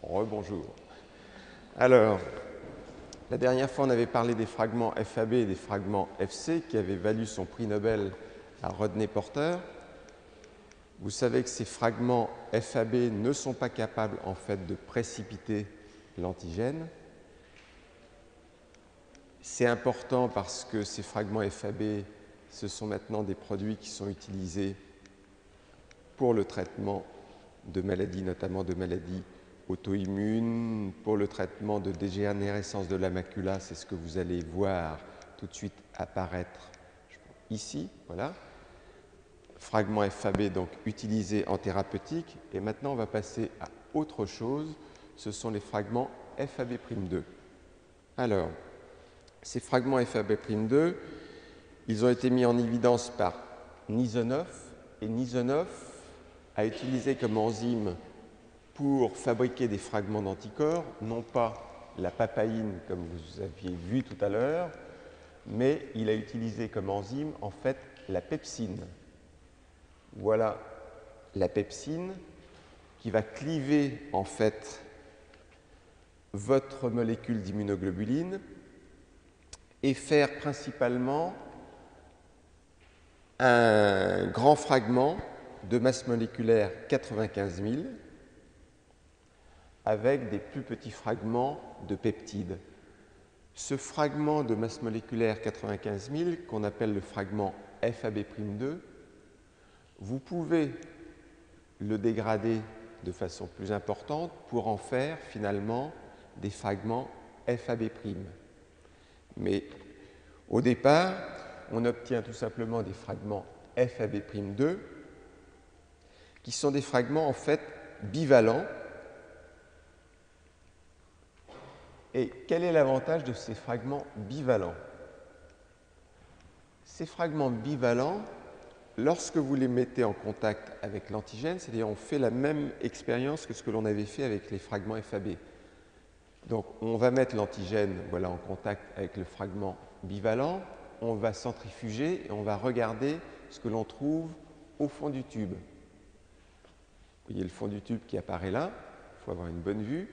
Rebonjour. Alors, la dernière fois, on avait parlé des fragments FAB et des fragments FC qui avaient valu son prix Nobel à Rodney Porter. Vous savez que ces fragments FAB ne sont pas capables, en fait, de précipiter l'antigène. C'est important parce que ces fragments FAB, ce sont maintenant des produits qui sont utilisés pour le traitement de maladies, notamment de maladies auto-immunes, pour le traitement de dégénérescence de la macula, c'est ce que vous allez voir tout de suite apparaître ici, voilà. Fragments FAB donc utilisés en thérapeutique. Et maintenant, on va passer à autre chose, ce sont les fragments FAB'2. Alors, ces fragments FAB'2, ils ont été mis en évidence par Nisonov, et Nisonov a utilisé comme enzyme pour fabriquer des fragments d'anticorps, non pas la papaïne comme vous aviez vu tout à l'heure, mais il a utilisé comme enzyme en fait la pepsine. Voilà la pepsine qui va cliver en fait votre molécule d'immunoglobuline et faire principalement un grand fragment de masse moléculaire 95 000 avec des plus petits fragments de peptides. Ce fragment de masse moléculaire 95 000, qu'on appelle le fragment FAB'2, vous pouvez le dégrader de façon plus importante pour en faire finalement des fragments FAB'. Mais au départ, on obtient tout simplement des fragments FAB'2 qui sont des fragments en fait bivalents. Et quel est l'avantage de ces fragments bivalents? Ces fragments bivalents, lorsque vous les mettez en contact avec l'antigène, c'est-à-dire on fait la même expérience que ce que l'on avait fait avec les fragments FAB. Donc on va mettre l'antigène voilà, en contact avec le fragment bivalent, on va centrifuger et on va regarder ce que l'on trouve au fond du tube. Vous voyez le fond du tube qui apparaît là, il faut avoir une bonne vue.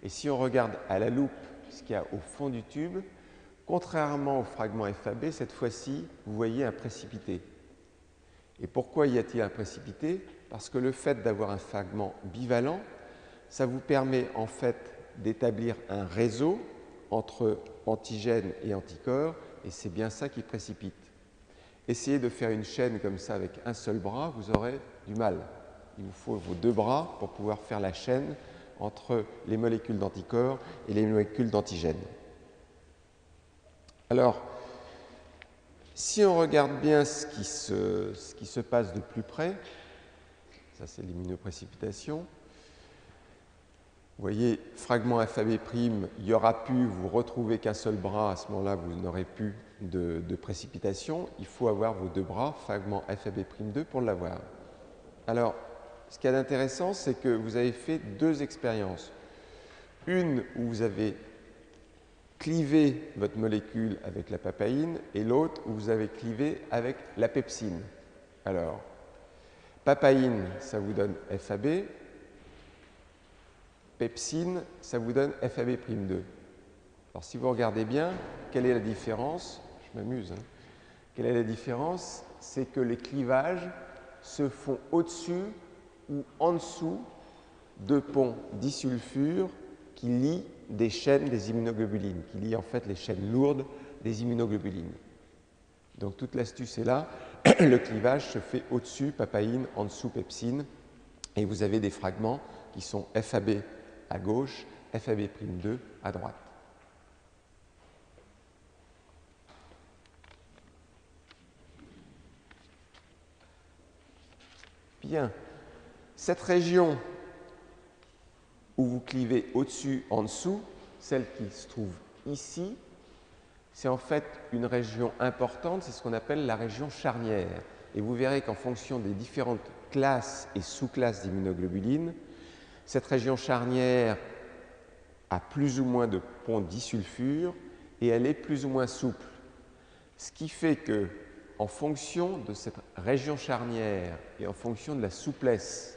Et si on regarde à la loupe ce qu'il y a au fond du tube, contrairement au fragment FAB, cette fois-ci, vous voyez un précipité. Et pourquoi y a-t-il un précipité? Parce que le fait d'avoir un fragment bivalent, ça vous permet en fait d'établir un réseau entre antigènes et anticorps, et c'est bien ça qui précipite. Essayez de faire une chaîne comme ça avec un seul bras, vous aurez du mal. Il vous faut vos deux bras pour pouvoir faire la chaîne entre les molécules d'anticorps et les molécules d'antigènes. Alors, si on regarde bien ce qui se passe de plus près, ça c'est l'immunoprécipitation, vous voyez, fragment FAB', il y aura pu vous retrouver qu'un seul bras, à ce moment-là vous n'aurez plus de précipitation, il faut avoir vos deux bras, fragment FAB'2 pour l'avoir. Alors, ce qu'il y a d'intéressant, c'est que vous avez fait deux expériences. Une où vous avez clivé votre molécule avec la papaïne et l'autre où vous avez clivé avec la pepsine. Alors, papaïne, ça vous donne FAB. Pepsine, ça vous donne FAB'2. Alors, si vous regardez bien, quelle est la différence? Je m'amuse. Hein. Quelle est la différence? C'est que les clivages se font au-dessus ou en dessous de ponts disulfure qui lient des chaînes des immunoglobulines, qui lient en fait les chaînes lourdes des immunoglobulines. Donc toute l'astuce est là, le clivage se fait au-dessus papaïne, en dessous pepsine, et vous avez des fragments qui sont FAB à gauche, FAB'2 à droite. Bien. Cette région où vous clivez au-dessus, en dessous, celle qui se trouve ici, c'est en fait une région importante, c'est ce qu'on appelle la région charnière. Et vous verrez qu'en fonction des différentes classes et sous-classes d'immunoglobulines, cette région charnière a plus ou moins de ponts disulfure et elle est plus ou moins souple. Ce qui fait que, en fonction de cette région charnière et en fonction de la souplesse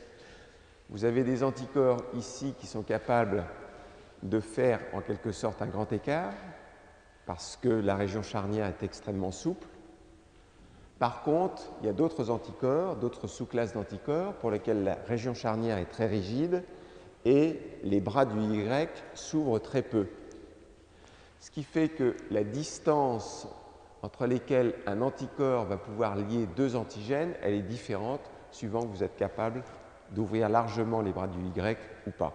Vous avez des anticorps ici qui sont capables de faire en quelque sorte un grand écart parce que la région charnière est extrêmement souple. Par contre, il y a d'autres anticorps, d'autres sous-classes d'anticorps pour lesquels la région charnière est très rigide et les bras du Y s'ouvrent très peu. Ce qui fait que la distance entre lesquelles un anticorps va pouvoir lier deux antigènes, elle est différente suivant que vous êtes capable d'ouvrir largement les bras du Y ou pas.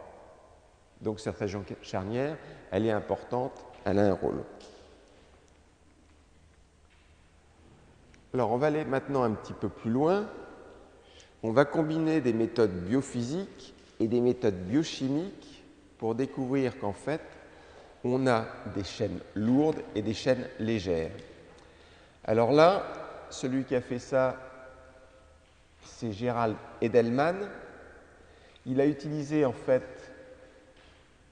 Donc cette région charnière, elle est importante, elle a un rôle. Alors on va aller maintenant un petit peu plus loin. On va combiner des méthodes biophysiques et des méthodes biochimiques pour découvrir qu'en fait, on a des chaînes lourdes et des chaînes légères. Alors là, celui qui a fait ça, c'est Gerald Edelman. Il a utilisé en fait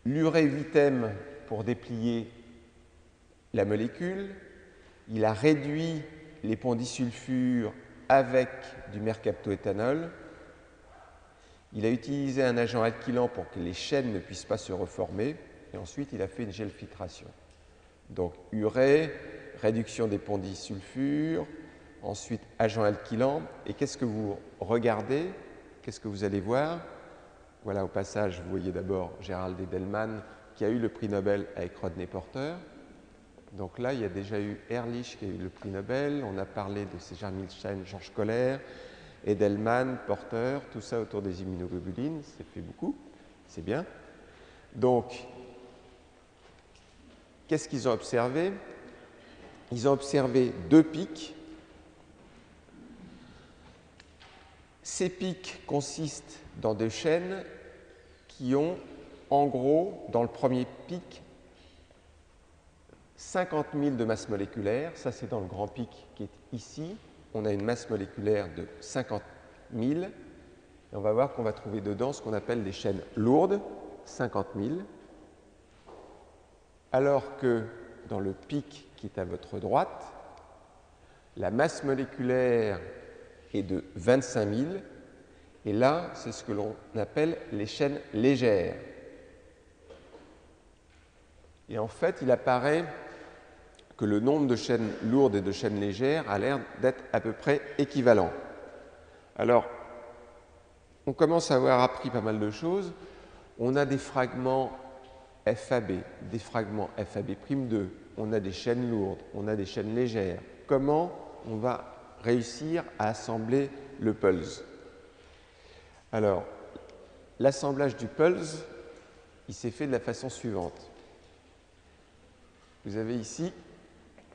l'urée 8M pour déplier la molécule. Il a réduit les ponts disulfure avec du mercaptoéthanol. Il a utilisé un agent alkylant pour que les chaînes ne puissent pas se reformer. Et ensuite, il a fait une gelfiltration. Donc, urée, réduction des ponts disulfure, ensuite agent alkylant. Et qu'est-ce que vous regardez? Qu'est-ce que vous allez voir? Voilà, au passage, vous voyez d'abord Gerald Edelman qui a eu le prix Nobel avec Rodney Porter. Donc là, il y a déjà eu Ehrlich qui a eu le prix Nobel. On a parlé de César Milstein, Georges Kohler, Edelman, Porter, tout ça autour des immunoglobulines. Ça fait beaucoup, c'est bien. Donc, qu'est-ce qu'ils ont observé? Ils ont observé deux pics. Ces pics consistent dans des chaînes qui ont, en gros, dans le premier pic, 50 000 de masse moléculaire. Ça, c'est dans le grand pic qui est ici. On a une masse moléculaire de 50 000. Et on va voir qu'on va trouver dedans ce qu'on appelle des chaînes lourdes, 50 000. Alors que dans le pic qui est à votre droite, la masse moléculaire est de 25 000. Et là, c'est ce que l'on appelle les chaînes légères. Et en fait, il apparaît que le nombre de chaînes lourdes et de chaînes légères a l'air d'être à peu près équivalent. Alors, on commence à avoir appris pas mal de choses. On a des fragments FAB, des fragments FAB'2, on a des chaînes lourdes, on a des chaînes légères. Comment on va réussir à assembler le pulse? Alors, l'assemblage du pulse, il s'est fait de la façon suivante. Vous avez ici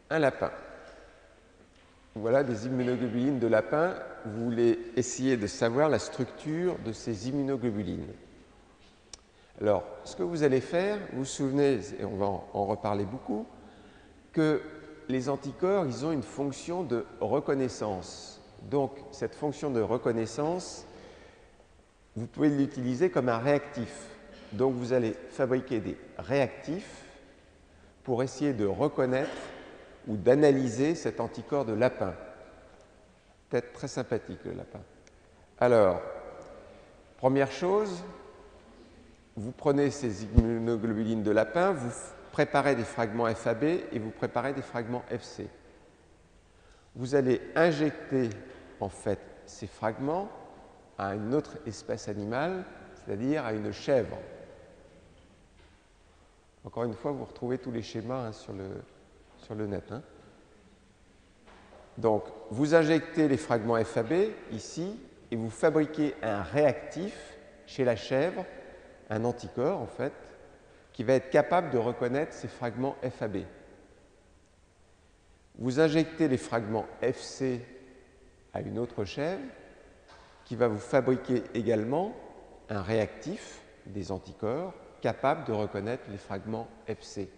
un lapin. Voilà des immunoglobulines de lapin. Vous voulez essayer de savoir la structure de ces immunoglobulines. Alors, ce que vous allez faire, vous vous souvenez, et on va en reparler beaucoup, que les anticorps, ils ont une fonction de reconnaissance. Donc, cette fonction de reconnaissance, vous pouvez l'utiliser comme un réactif. Donc, vous allez fabriquer des réactifs pour essayer de reconnaître ou d'analyser cet anticorps de lapin. Peut-être très sympathique, le lapin. Alors, première chose, vous prenez ces immunoglobulines de lapin, vous préparez des fragments FAB et vous préparez des fragments FC. Vous allez injecter en fait ces fragments à une autre espèce animale, c'est-à-dire à une chèvre. Encore une fois, vous retrouvez tous les schémas sur le net. Donc, vous injectez les fragments FAB ici et vous fabriquez un réactif chez la chèvre, un anticorps en fait, qui va être capable de reconnaître ces fragments FAB. Vous injectez les fragments FC à une autre chèvre qui va vous fabriquer également un réactif, des anticorps, capable de reconnaître les fragments FC.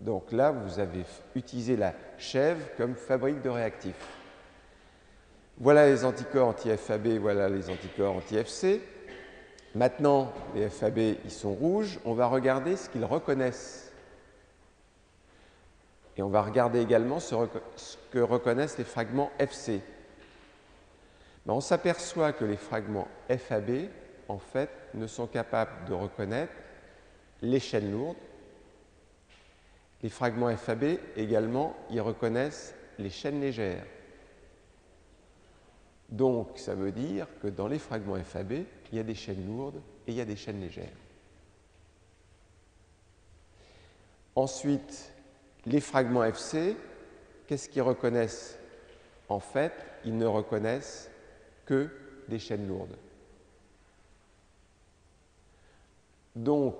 Donc là, vous avez utilisé la chèvre comme fabrique de réactifs. Voilà les anticorps anti-FAB, voilà les anticorps anti-FC. Maintenant, les FAB, ils sont rouges. On va regarder ce qu'ils reconnaissent. Et on va regarder également ce que reconnaissent les fragments FC. Ben, on s'aperçoit que les fragments FAB, en fait, ne sont capables de reconnaître les chaînes lourdes. Les fragments FAB, également, ils reconnaissent les chaînes légères. Donc, ça veut dire que dans les fragments FAB, il y a des chaînes lourdes et il y a des chaînes légères. Ensuite, les fragments FC, qu'est-ce qu'ils reconnaissent? En fait, ils ne reconnaissent que des chaînes lourdes. Donc,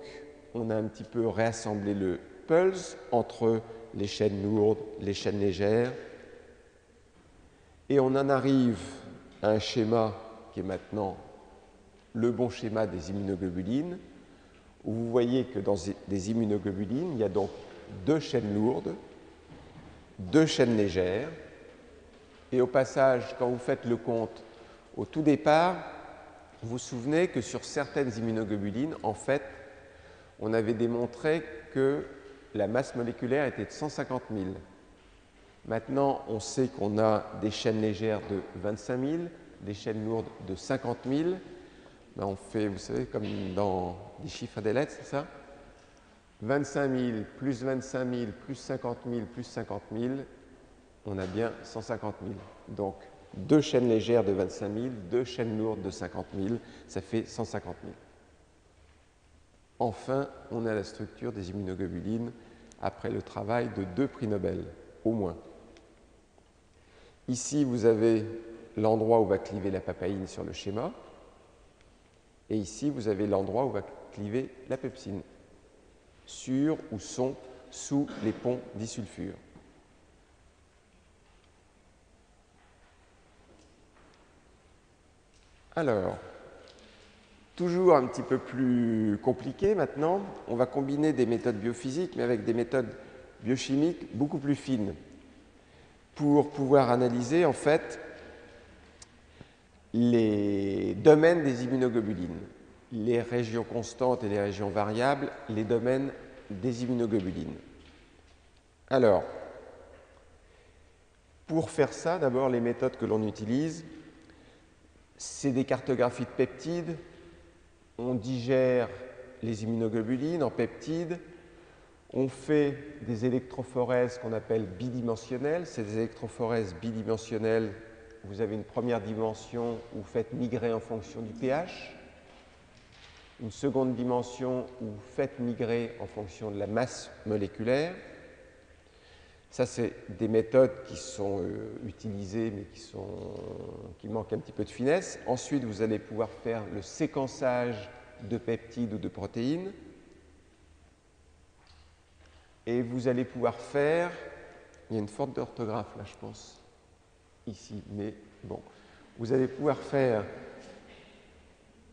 on a un petit peu réassemblé le pulse entre les chaînes lourdes, les chaînes légères, et on en arrive à un schéma qui est maintenant le bon schéma des immunoglobulines, où vous voyez que dans des immunoglobulines, il y a donc 2 chaînes lourdes, 2 chaînes légères, et au passage, quand vous faites le compte au tout départ, vous vous souvenez que sur certaines immunoglobulines, en fait, on avait démontré que la masse moléculaire était de 150 000. Maintenant, on sait qu'on a des chaînes légères de 25 000, des chaînes lourdes de 50 000. Ben, on fait, vous savez, comme dans des chiffres et des lettres, c'est ça? 25 000 plus 25 000 plus 50 000 plus 50 000, on a bien 150 000. Donc, 2 chaînes légères de 25 000, 2 chaînes lourdes de 50 000, ça fait 150 000. Enfin, on a la structure des immunoglobulines après le travail de 2 prix Nobel, au moins. Ici, vous avez l'endroit où va cliver la papaïne sur le schéma. Et ici, vous avez l'endroit où va cliver la pepsine, sur ou sont sous les ponts disulfure. Alors, toujours un petit peu plus compliqué maintenant, on va combiner des méthodes biophysiques, mais avec des méthodes biochimiques beaucoup plus fines, pour pouvoir analyser en fait les domaines des immunoglobulines, les régions constantes et les régions variables, les domaines des immunoglobulines. Alors, pour faire ça, d'abord, les méthodes que l'on utilise, c'est des cartographies de peptides. On digère les immunoglobulines en peptides. On fait des électrophorèses qu'on appelle bidimensionnelles. Ces électrophorèses bidimensionnelles, vous avez une première dimension où vous faites migrer en fonction du pH, une seconde dimension où vous faites migrer en fonction de la masse moléculaire. Ça, c'est des méthodes qui sont utilisées, mais qui manquent un petit peu de finesse. Ensuite, vous allez pouvoir faire le séquençage de peptides ou de protéines. Et vous allez pouvoir faire, il y a une faute d'orthographe là, je pense, ici, mais bon, vous allez pouvoir faire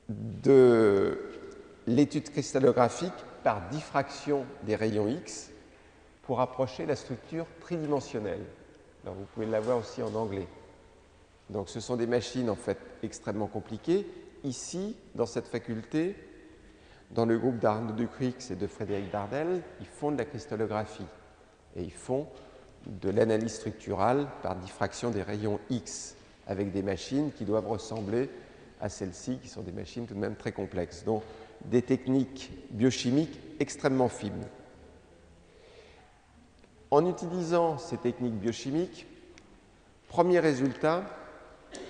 de l'étude cristallographique par diffraction des rayons X pour approcher la structure tridimensionnelle. Alors, vous pouvez la voir aussi en anglais. Donc, ce sont des machines en fait extrêmement compliquées. Ici, dans cette faculté, dans le groupe d'Arnaud Ducrix et de Frédéric Dardel, ils font de la cristallographie et ils font de l'analyse structurale par diffraction des rayons X avec des machines qui doivent ressembler à celles-ci, qui sont des machines tout de même très complexes. Donc, des techniques biochimiques extrêmement fines. En utilisant ces techniques biochimiques, premier résultat,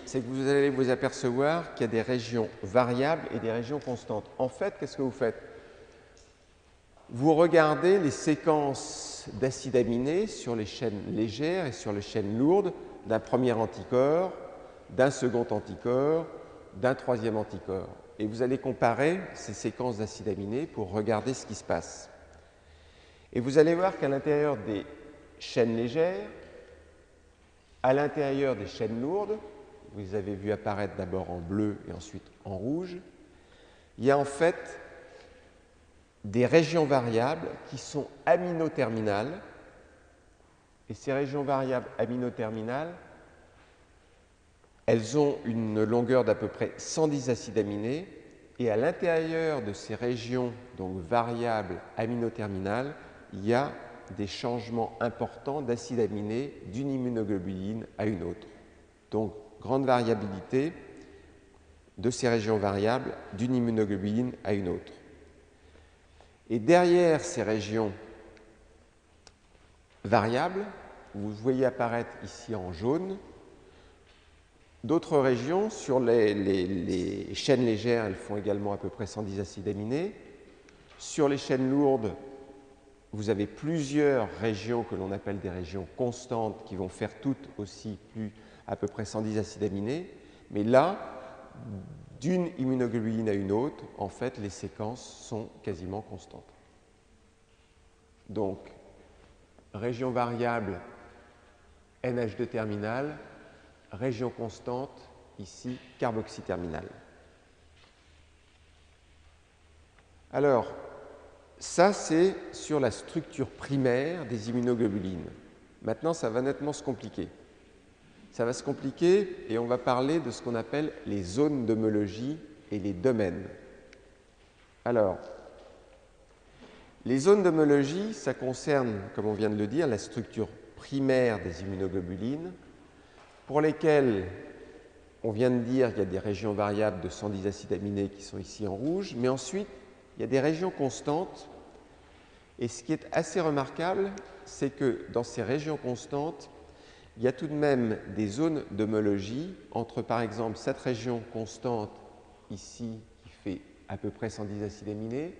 c'est que vous allez vous apercevoir qu'il y a des régions variables et des régions constantes. En fait, qu'est-ce que vous faites? Vous regardez les séquences d'acides aminés sur les chaînes légères et sur les chaînes lourdes d'un premier anticorps, d'un second anticorps, d'un troisième anticorps. Et vous allez comparer ces séquences d'acides aminés pour regarder ce qui se passe. Et vous allez voir qu'à l'intérieur des chaînes légères, à l'intérieur des chaînes lourdes, vous les avez vues apparaître d'abord en bleu et ensuite en rouge, il y a en fait des régions variables qui sont aminoterminales. Et ces régions variables aminoterminales, elles ont une longueur d'à peu près 110 acides aminés. Et à l'intérieur de ces régions donc variables aminoterminales, il y a des changements importants d'acides aminés d'une immunoglobuline à une autre. Donc, grande variabilité de ces régions variables d'une immunoglobuline à une autre. Et derrière ces régions variables, vous voyez apparaître ici en jaune, d'autres régions. Sur les chaînes légères, elles font également à peu près 110 acides aminés. Sur les chaînes lourdes, vous avez plusieurs régions que l'on appelle des régions constantes qui vont faire toutes aussi à peu près 110 acides aminés. Mais là, d'une immunoglobuline à une autre, en fait, les séquences sont quasiment constantes. Donc, région variable, NH2 terminal, région constante, ici, carboxyterminal. Alors, ça, c'est sur la structure primaire des immunoglobulines. Maintenant, ça va nettement se compliquer. Ça va se compliquer et on va parler de ce qu'on appelle les zones d'homologie et les domaines. Alors, les zones d'homologie, ça concerne, comme on vient de le dire, la structure primaire des immunoglobulines, pour lesquelles on vient de dire qu'il y a des régions variables de 110 acides aminés qui sont ici en rouge, mais ensuite, il y a des régions constantes. Et ce qui est assez remarquable, c'est que dans ces régions constantes, il y a tout de même des zones d'homologie entre, par exemple, cette région constante ici, qui fait à peu près 110 acides aminés,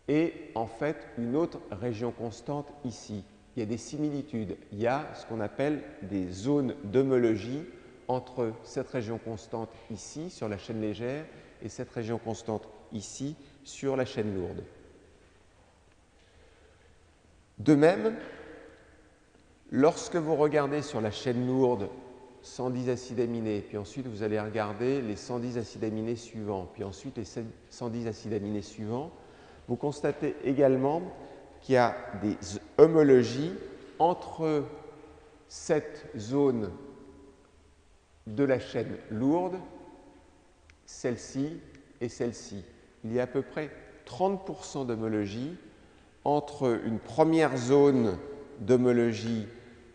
et en fait une autre région constante ici. Il y a des similitudes. Il y a ce qu'on appelle des zones d'homologie entre cette région constante ici, sur la chaîne légère, et cette région constante ici, sur la chaîne lourde. De même, lorsque vous regardez sur la chaîne lourde 110 acides aminés, puis ensuite vous allez regarder les 110 acides aminés suivants, puis ensuite les 110 acides aminés suivants, vous constatez également qu'il y a des homologies entre cette zone de la chaîne lourde, celle-ci et celle-ci. Il y a à peu près 30% d'homologie entre une première zone d'homologie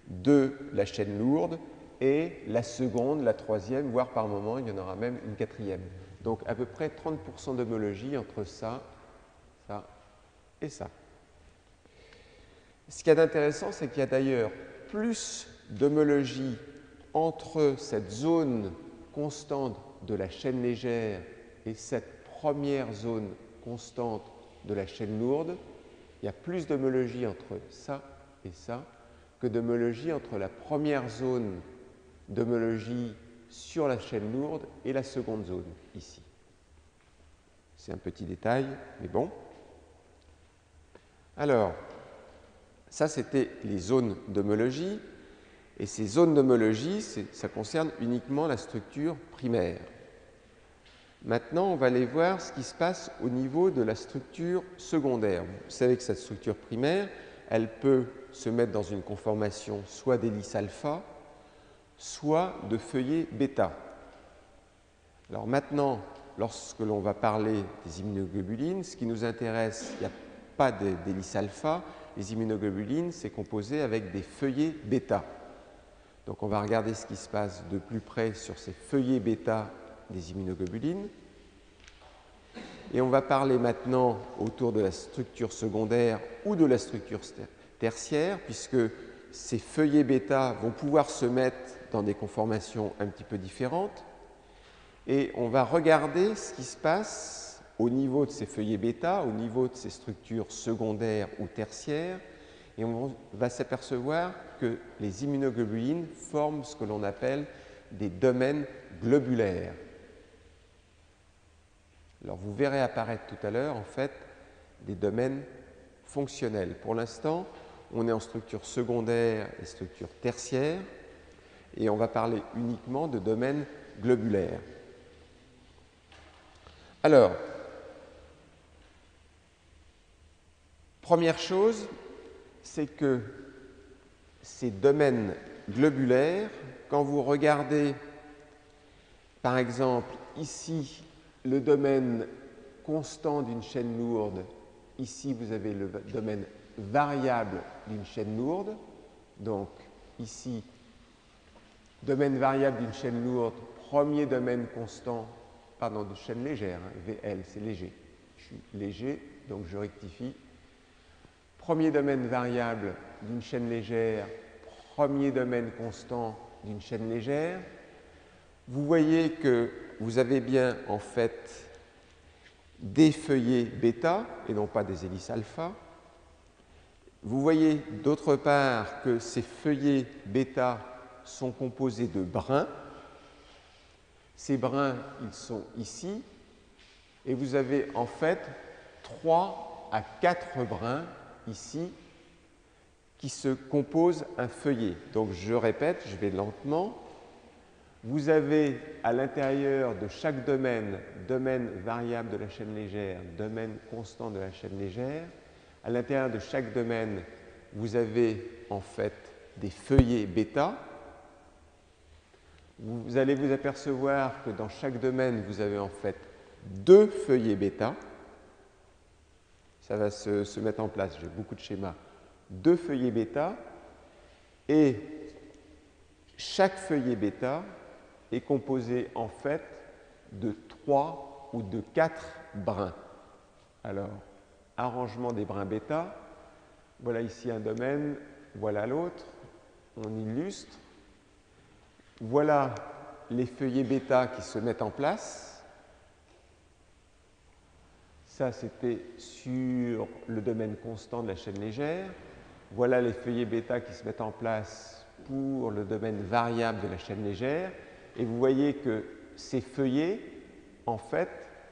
de la chaîne lourde et la seconde, la troisième, voire par moment, il y en aura même une quatrième. Donc à peu près 30% d'homologie entre ça, ça et ça. Ce qu'il y a d'intéressant, c'est qu'il y a d'ailleurs plus d'homologie entre cette zone constante de la chaîne légère et cette première zone constante de la chaîne lourde. Il y a plus d'homologie entre ça et ça que d'homologie entre la première zone d'homologie sur la chaîne lourde et la seconde zone, ici. C'est un petit détail, mais bon. Alors, ça, c'était les zones d'homologie. Et ces zones d'homologie, ça concerne uniquement la structure primaire. Maintenant, on va aller voir ce qui se passe au niveau de la structure secondaire. Vous savez que cette structure primaire, elle peut se mettre dans une conformation soit d'hélice alpha, soit de feuillet bêta. Alors maintenant, lorsque l'on va parler des immunoglobulines, ce qui nous intéresse, il n'y a pas d'hélice alpha. Les immunoglobulines, c'est composé avec des feuillets bêta. Donc on va regarder ce qui se passe de plus près sur ces feuillets bêta des immunoglobulines. Et on va parler maintenant autour de la structure secondaire ou de la structure tertiaire, puisque ces feuillets bêta vont pouvoir se mettre dans des conformations un petit peu différentes. Et on va regarder ce qui se passe au niveau de ces feuillets bêta, au niveau de ces structures secondaires ou tertiaires. Et on va s'apercevoir que les immunoglobulines forment ce que l'on appelle des domaines globulaires. Alors vous verrez apparaître tout à l'heure, en fait, des domaines fonctionnels. Pour l'instant, on est en structure secondaire et structure tertiaire, et on va parler uniquement de domaines globulaires. Alors, première chose, c'est que ces domaines globulaires, quand vous regardez, par exemple, ici, le domaine constant d'une chaîne lourde, ici, vous avez le domaine variable d'une chaîne lourde. Donc, ici, domaine variable d'une chaîne lourde, premier domaine constant, pardon, d'une chaîne légère, hein, VL, c'est léger. Je suis léger, donc je rectifie. Premier domaine variable d'une chaîne légère, premier domaine constant d'une chaîne légère. Vous voyez que vous avez bien en fait des feuillets bêta et non pas des hélices alpha. Vous voyez d'autre part que ces feuillets bêta sont composés de brins. Ces brins, ils sont ici. Et vous avez en fait 3 à 4 brins ici qui se composent un feuillet. Donc je répète, je vais lentement. Vous avez à l'intérieur de chaque domaine, domaine variable de la chaîne légère, domaine constant de la chaîne légère. À l'intérieur de chaque domaine, vous avez en fait des feuillets bêta. Vous allez vous apercevoir que dans chaque domaine, vous avez en fait 2 feuillets bêta. Ça va se mettre en place, j'ai beaucoup de schémas. 2 feuillets bêta. Et chaque feuillet bêta est composé en fait de 3 ou de 4 brins. Alors, arrangement des brins bêta. Voilà ici un domaine, voilà l'autre. On illustre. Voilà les feuillets bêta qui se mettent en place. Ça, c'était sur le domaine constant de la chaîne légère. Voilà les feuillets bêta qui se mettent en place pour le domaine variable de la chaîne légère. Et vous voyez que ces feuillets, en fait,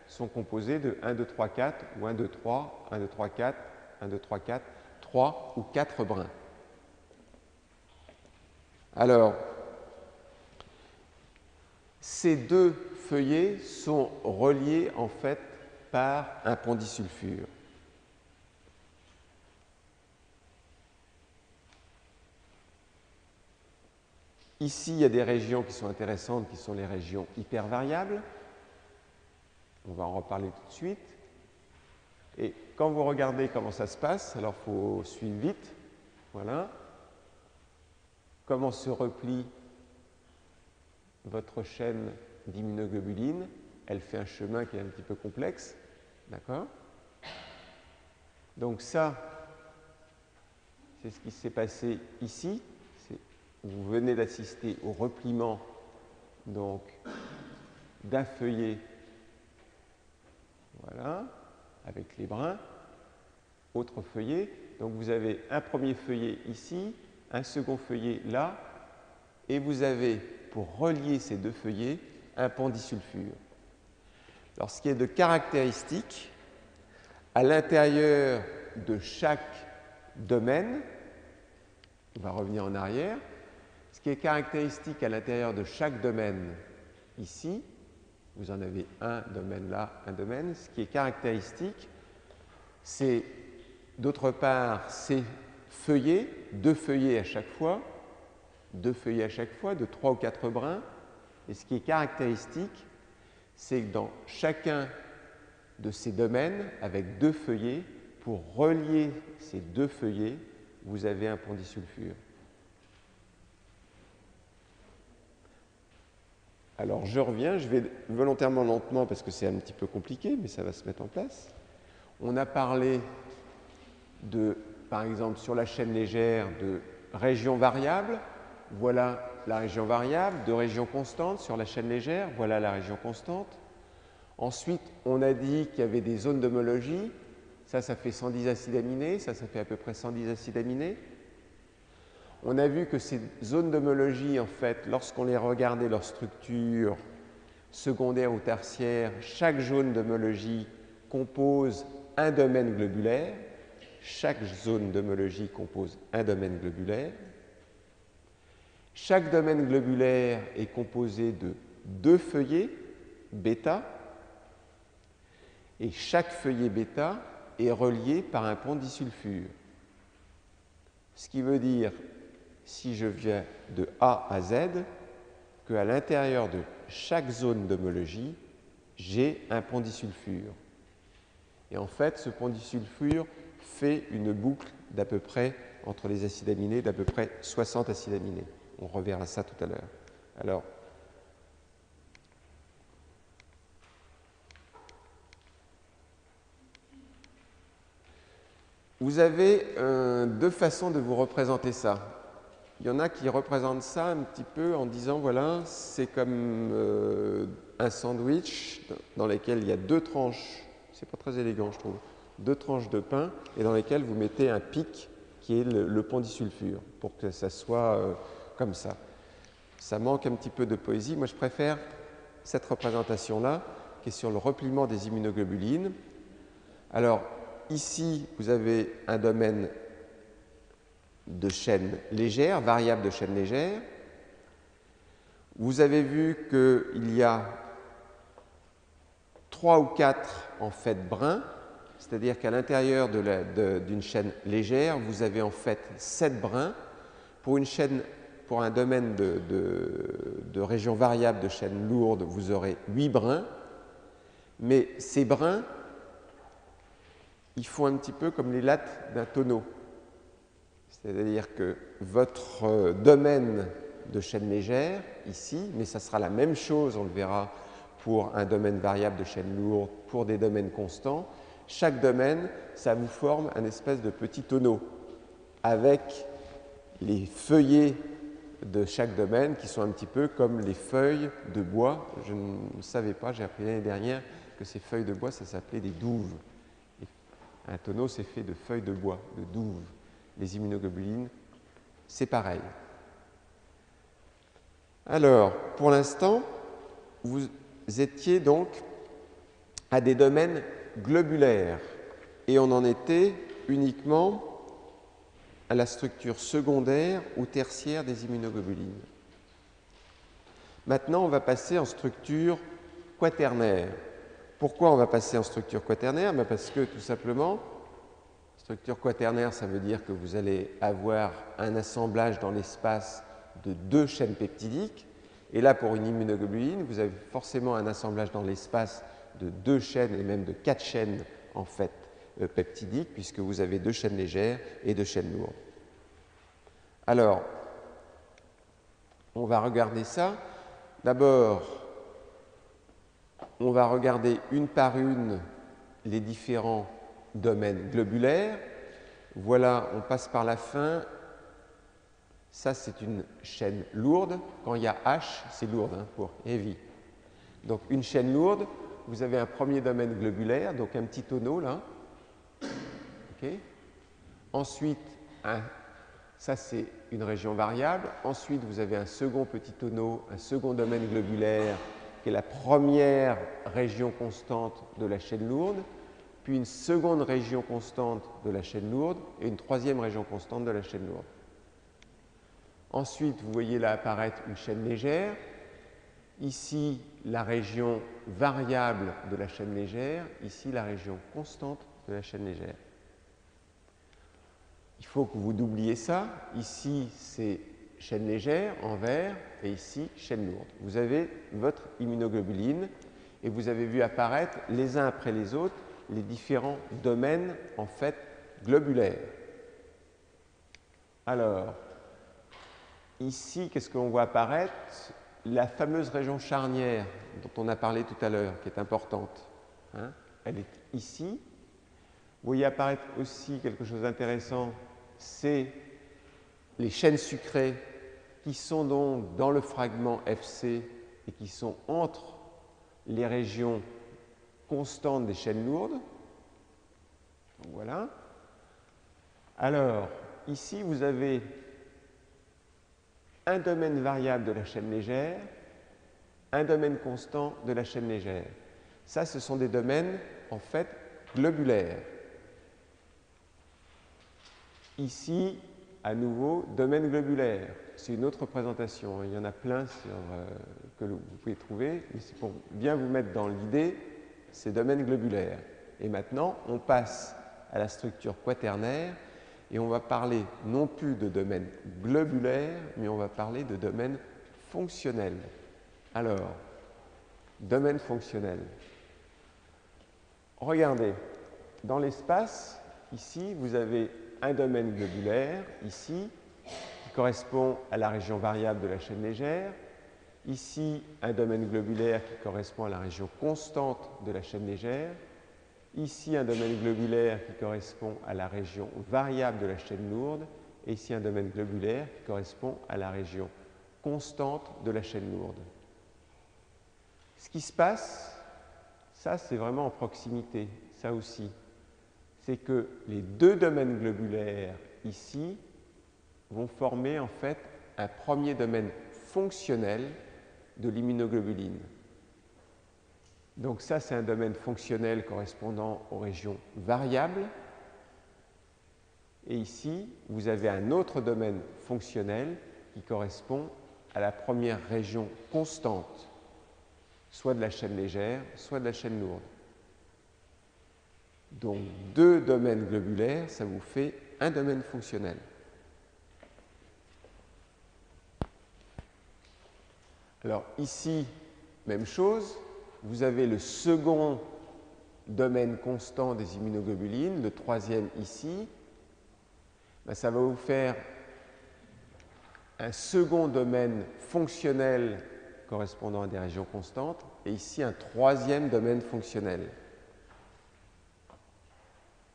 sont composés de 1, 2, 3, 4 ou 1, 2, 3, 1, 2, 3, 4, 1, 2, 3, 4, 3 ou 4 brins. Alors, ces 2 feuillets sont reliés en fait par un pendisulfure. Ici, il y a des régions qui sont intéressantes, qui sont les régions hypervariables. On va en reparler tout de suite. Et quand vous regardez comment ça se passe, alors il faut suivre vite. Voilà. Comment se replie votre chaîne d'immunoglobuline. Elle fait un chemin qui est un petit peu complexe. D'accord? Donc ça, c'est ce qui s'est passé ici. Vous venez d'assister au repliement d'un feuillet, voilà, avec les brins, autre feuillet. Donc vous avez un premier feuillet ici, un second feuillet là, et vous avez, pour relier ces 2 feuillets, un pendisulfure. Alors ce qui est de caractéristique, à l'intérieur de chaque domaine, on va revenir en arrière, ce qui est caractéristique à l'intérieur de chaque domaine ici, vous en avez un domaine là, un domaine, ce qui est caractéristique, c'est d'autre part ces feuillets, 2 feuillets à chaque fois, 2 feuillets à chaque fois, de 3 ou 4 brins, et ce qui est caractéristique, c'est que dans chacun de ces domaines, avec 2 feuillets, pour relier ces 2 feuillets, vous avez un pendisulfure. Alors je reviens, je vais volontairement lentement parce que c'est un petit peu compliqué, mais ça va se mettre en place. On a parlé par exemple, sur la chaîne légère de régions variables. Voilà la région variable, de régions constantes sur la chaîne légère. Voilà la région constante. Ensuite, on a dit qu'il y avait des zones d'homologie. Ça fait 110 acides aminés. Ça fait à peu près 110 acides aminés. On a vu que ces zones d'homologie, en fait, lorsqu'on les regardait, leur structure secondaire ou tertiaire, chaque zone d'homologie compose un domaine globulaire. Chaque zone d'homologie compose un domaine globulaire. Chaque domaine globulaire est composé de 2 feuillets bêta. Et chaque feuillet bêta est relié par un pendisulfure. Ce qui veut dire, si je viens de A à Z, qu'à l'intérieur de chaque zone d'homologie, j'ai un pendisulfure. Et en fait, ce pendisulfure fait une boucle d'à peu près, entre les acides aminés, d'à peu près 60 acides aminés. On reverra ça tout à l'heure. Alors, vous avez deux façons de vous représenter ça. Il y en a qui représentent ça un petit peu en disant, voilà, c'est comme un sandwich dans lequel il y a deux tranches, c'est pas très élégant je trouve, deux tranches de pain et dans lesquelles vous mettez un pic qui est le pont disulfure pour que ça soit comme ça. Ça manque un petit peu de poésie. Moi, je préfère cette représentation-là qui est sur le repliement des immunoglobulines. Alors, ici, vous avez un domaine de chaîne légère, variable de chaîne légère. Vous avez vu qu'il y a 3 ou 4 en fait brins, c'est-à-dire qu'à l'intérieur d'une chaîne légère, vous avez en fait 7 brins. Pour un domaine de région variable de chaîne lourde, vous aurez 8 brins. Mais ces brins, ils font un petit peu comme les lattes d'un tonneau. C'est-à-dire que votre domaine de chaîne légère, ici, mais ça sera la même chose, on le verra, pour un domaine variable de chaîne lourde, pour des domaines constants. Chaque domaine, ça vous forme un espèce de petit tonneau avec les feuillets de chaque domaine qui sont un petit peu comme les feuilles de bois. Je ne savais pas, j'ai appris l'année dernière que ces feuilles de bois, ça s'appelait des douves. Et un tonneau, c'est fait de feuilles de bois, de douves. Les immunoglobulines, c'est pareil. Alors, pour l'instant, vous étiez donc à des domaines globulaires et on en était uniquement à la structure secondaire ou tertiaire des immunoglobulines. Maintenant, on va passer en structure quaternaire. Pourquoi on va passer en structure quaternaire? Parce que tout simplement, structure quaternaire, ça veut dire que vous allez avoir un assemblage dans l'espace de 2 chaînes peptidiques. Et là, pour une immunoglobuline, vous avez forcément un assemblage dans l'espace de 2 chaînes et même de 4 chaînes en fait peptidiques, puisque vous avez 2 chaînes légères et 2 chaînes lourdes. Alors, on va regarder ça. D'abord, on va regarder une par une les différents domaines globulaires. Voilà, on passe par la fin. Ça, c'est une chaîne lourde. Quand il y a H, c'est lourde pour heavy. Donc, une chaîne lourde, vous avez un premier domaine globulaire, donc un petit tonneau là. Okay. Ensuite, ça c'est une région variable. Ensuite, vous avez un second petit tonneau, un second domaine globulaire qui est la première région constante de la chaîne lourde, puis une seconde région constante de la chaîne lourde et une troisième région constante de la chaîne lourde. Ensuite, vous voyez là apparaître une chaîne légère. Ici, la région variable de la chaîne légère. Ici, la région constante de la chaîne légère. Il faut que vous doubliez ça. Ici, c'est chaîne légère en vert et ici, chaîne lourde. Vous avez votre immunoglobuline et vous avez vu apparaître les uns après les autres les différents domaines en fait globulaires. Alors, ici, qu'est-ce qu'on voit apparaître? La fameuse région charnière dont on a parlé tout à l'heure, qui est importante. Hein, elle est ici. Vous voyez apparaître aussi quelque chose d'intéressant, c'est les chaînes sucrées qui sont donc dans le fragment FC et qui sont entre les régions constantes des chaînes lourdes. Donc, voilà. Alors, ici, vous avez un domaine variable de la chaîne légère, un domaine constant de la chaîne légère. Ça, ce sont des domaines, en fait, globulaires. Ici, à nouveau, domaine globulaire. C'est une autre représentation. Il y en a plein que vous pouvez trouver, mais c'est pour bien vous mettre dans l'idée, c'est domaine globulaire. Et maintenant, on passe à la structure quaternaire et on va parler non plus de domaine globulaire, mais on va parler de domaine fonctionnel. Alors, domaine fonctionnel. Regardez, dans l'espace, ici, vous avez un domaine globulaire, ici, qui correspond à la région variable de la chaîne légère. Ici, un domaine globulaire qui correspond à la région constante de la chaîne légère. Ici, un domaine globulaire qui correspond à la région variable de la chaîne lourde. Et ici, un domaine globulaire qui correspond à la région constante de la chaîne lourde. Ce qui se passe, ça c'est vraiment en proximité, ça aussi, c'est que les deux domaines globulaires ici vont former en fait un premier domaine fonctionnel de l'immunoglobuline. Donc ça c'est un domaine fonctionnel correspondant aux régions variables. Et ici, vous avez un autre domaine fonctionnel qui correspond à la première région constante, soit de la chaîne légère, soit de la chaîne lourde. Donc, deux domaines globulaires, ça vous fait un domaine fonctionnel. Alors ici, même chose, vous avez le second domaine constant des immunoglobulines, le troisième ici. Ben, ça va vous faire un second domaine fonctionnel correspondant à des régions constantes, et ici un troisième domaine fonctionnel.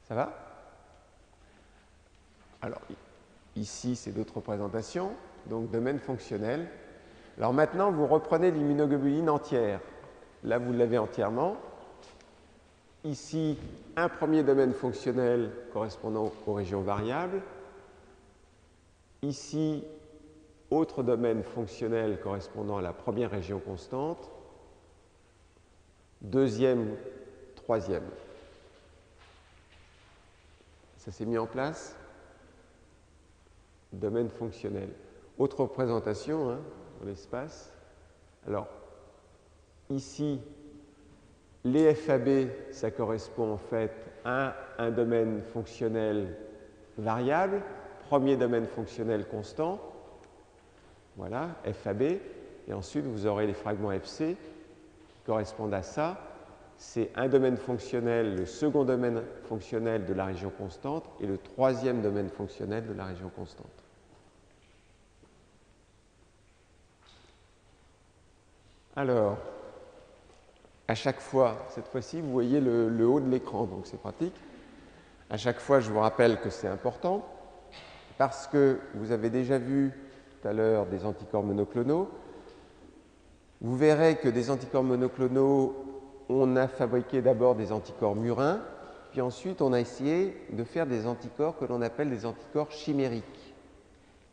Ça va? Alors, ici, c'est d'autres représentations, donc domaine fonctionnel. Alors maintenant, vous reprenez l'immunoglobuline entière. Là, vous l'avez entièrement. Ici, un premier domaine fonctionnel correspondant aux régions variables. Ici, autre domaine fonctionnel correspondant à la première région constante. Deuxième, troisième. Ça s'est mis en place? Domaine fonctionnel. Autre représentation dans l'espace. Alors, ici, les FAB, ça correspond en fait à un domaine fonctionnel variable, premier domaine fonctionnel constant. Voilà, FAB. Et ensuite, vous aurez les fragments FC qui correspondent à ça. C'est un domaine fonctionnel, le second domaine fonctionnel de la région constante et le troisième domaine fonctionnel de la région constante. Alors, à chaque fois, cette fois-ci, vous voyez le haut de l'écran, donc c'est pratique. À chaque fois, je vous rappelle que c'est important parce que vous avez déjà vu tout à l'heure des anticorps monoclonaux. Vous verrez que des anticorps monoclonaux, on a fabriqué d'abord des anticorps murins, puis ensuite on a essayé de faire des anticorps que l'on appelle des anticorps chimériques.